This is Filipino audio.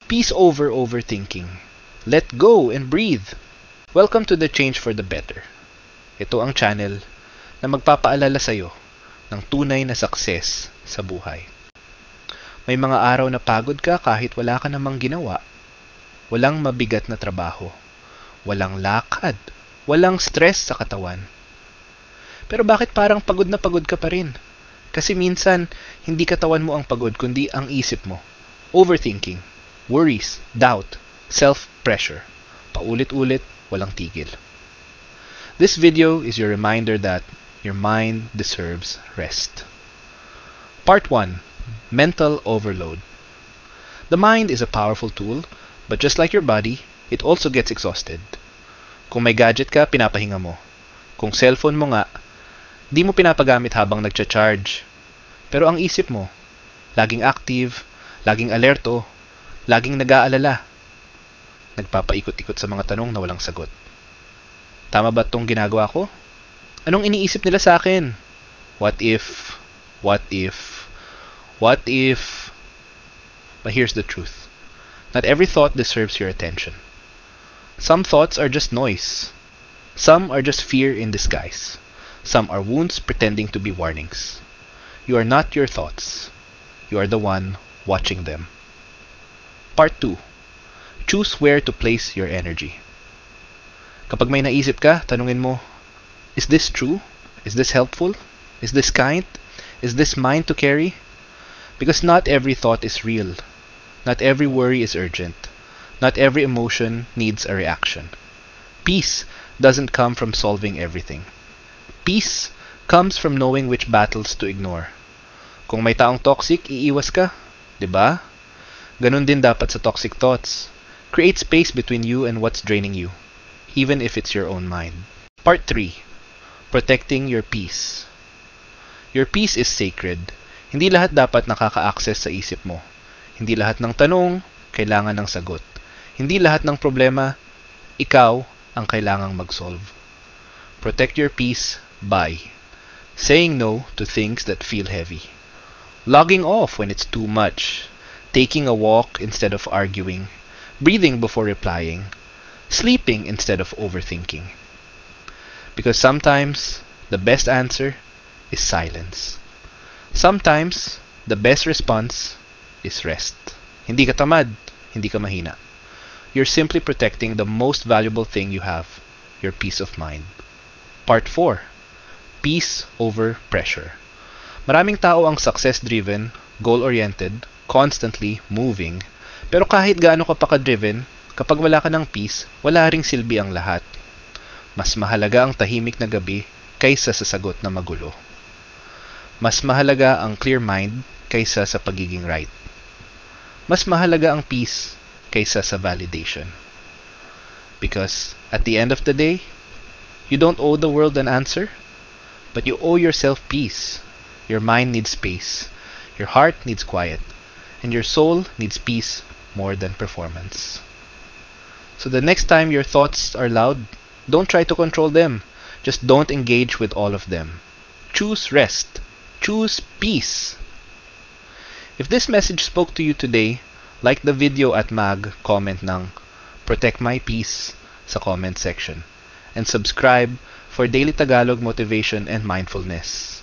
Peace over overthinking. Let go and breathe. Welcome to the Change for the Better. Ito ang channel na magpapaalala sa'yo ng tunay na success sa buhay. May mga araw na pagod ka kahit wala ka namang ginawa. Walang mabigat na trabaho. Walang lakad. Walang stress sa katawan. Pero bakit parang pagod na pagod ka pa rin? Kasi minsan, hindi katawan mo ang pagod kundi ang isip mo. Overthinking, worries, doubt, self-pressure. Paulit-ulit, walang tigil. This video is your reminder that your mind deserves rest. Part 1. Mental Overload. The mind is a powerful tool, but just like your body, it also gets exhausted. Kung may gadget ka, pinapahinga mo. Kung cellphone mo nga, di mo pinapagamit habang nagcha-charge. Pero ang isip mo, laging active, laging alerto, laging nag-aalala. Nagpapaikot-ikot sa mga tanong na walang sagot. Tama ba itong ginagawa ko? Anong iniisip nila sa akin? What if? What if? What if? But here's the truth. Not every thought deserves your attention. Some thoughts are just noise. Some are just fear in disguise. Some are wounds pretending to be warnings. You are not your thoughts. You are the one watching them. Part 2. Choose where to place your energy. Kapag may naisip ka, tanungin mo, is this true? Is this helpful? Is this kind? Is this mine to carry? Because not every thought is real. Not every worry is urgent. Not every emotion needs a reaction. Peace doesn't come from solving everything. Peace comes from knowing which battles to ignore. Kung may taong toxic, iiwas ka. 'Di ba? Ganun din dapat sa toxic thoughts. Create space between you and what's draining you, even if it's your own mind. Part 3. Protecting your peace. Your peace is sacred. Hindi lahat dapat nakaka-access sa isip mo. Hindi lahat ng tanong kailangan ng sagot. Hindi lahat ng problema ikaw ang kailangang mag-solve. Protect your peace by saying no to things that feel heavy. Logging off when it's too much. Taking a walk instead of arguing. Breathing before replying. Sleeping instead of overthinking. Because sometimes the best answer is silence. Sometimes the best response is rest. Hindi ka tamad, hindi ka mahina. You're simply protecting the most valuable thing you have, your peace of mind. Part 4. Peace over pressure. Maraming tao ang success-driven, goal-oriented, constantly moving. Pero kahit gaano ka pa ka-driven, kapag wala ka ng peace, wala ring silbi ang lahat. Mas mahalaga ang tahimik na gabi kaysa sa sagot na magulo. Mas mahalaga ang clear mind kaysa sa pagiging right. Mas mahalaga ang peace kaysa sa validation. Because at the end of the day, you don't owe the world an answer, but you owe yourself peace. Your mind needs space, your heart needs quiet, and your soul needs peace more than performance. So the next time your thoughts are loud, don't try to control them. Just don't engage with all of them. Choose rest. Choose peace. If this message spoke to you today, like the video at mag, comment ng Protect My Peace sa comment section. And subscribe for daily Tagalog motivation and mindfulness.